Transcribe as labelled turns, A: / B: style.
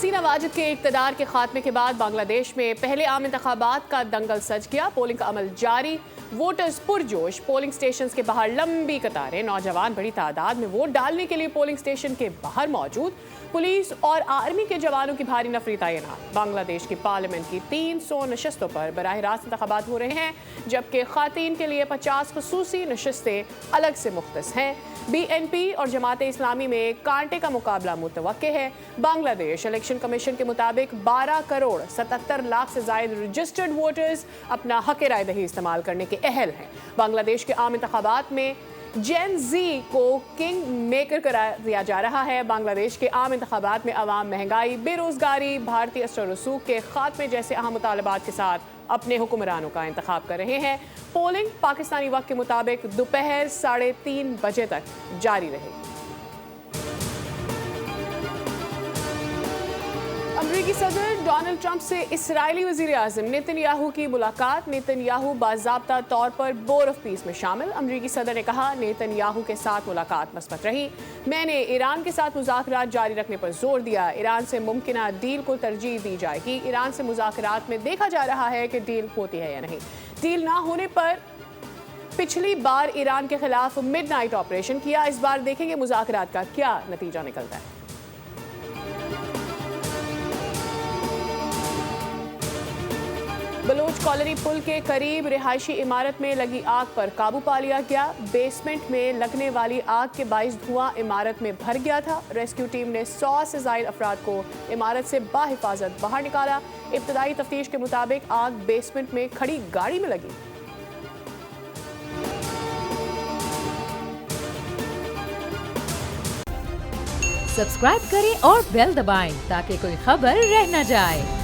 A: हसीना वाजिद के इक़्तिदार के खात्मे के बाद बांग्लादेश में पहले आम इंतखाबात का दंगल सज गया। पोलिंग का अमल जारी, वोटर्स पुरजोश, पोलिंग स्टेशन के बाहर लंबी कतारें, नौजवान बड़ी तादाद में वोट डालने के लिए पोलिंग स्टेशन के बाहर मौजूद। पुलिस और आर्मी के जवानों की भारी नफरी तैनात। बांग्लादेश की पार्लियामेंट की 300 नशस्तों पर बराह रास्त इंतखाबात हो रहे हैं, जबकि खातीन के लिए 50 खुसूसी नशस्तें अलग से मुख्तस हैं। BNP और जमात इस्लामी में कांटे का मुकाबला मुतवक्के है। बांग्लादेश इलेक्शन कमीशन के मुताबिक 12 करोड़ 77 लाख से ज़ायद रजिस्टर्ड वोटर्स अपना हक़ राय दही इस्तेमाल करने के अहल हैं। बांग्लादेश के आम इंतखाबात में जेन ज़ी को किंग मेकर करार दिया जा रहा है। बांग्लादेश के आम इंतखाबात में अवाम महंगाई, बेरोज़गारी, भारतीय असर रसूख के खात्मे जैसे अहम मुतालबात के साथ अपने हुक्मरानों का इंतखाब कर रहे हैं। पोलिंग पाकिस्तानी वक्त के मुताबिक दोपहर 3:30 बजे तक जारी रहेगी। अमरीकी सदर डोनाल्ड ट्रंप से इसराइली वज़ीर आज़म नेतन्याहू की मुलाकात। नेतन्याहू बाज़ाब्ता तौर पर बोर्ड ऑफ पीस में शामिल। अमरीकी सदर ने कहा, नेतन्याहू के साथ मुलाकात मस्बत रही। मैंने ईरान के साथ मुज़ाकरात जारी रखने पर जोर दिया। ईरान से मुमकिना डील को तरजीह दी जाएगी। ईरान से मुज़ाकरात में देखा जा रहा है कि डील होती है या नहीं। डील ना होने पर पिछली बार ईरान के खिलाफ मिडनाइट ऑपरेशन किया, इस बार देखेंगे मुज़ाकरात का क्या नतीजा निकलता है। बलोच कॉलोनी पुल के करीब रिहायशी इमारत में लगी आग पर काबू पा लिया गया। बेसमेंट में लगने वाली आग के बाइस धुआं इमारत में भर गया था। रेस्क्यू टीम ने 100 से ज़ायद अफराद को इमारत से बाहिफाजत बाहर निकाला। इब्तदाई तफ्तीश के मुताबिक आग बेसमेंट में खड़ी गाड़ी में लगी।
B: सब्सक्राइब करें और बेल दबाएं ताकि कोई खबर रह न जाए।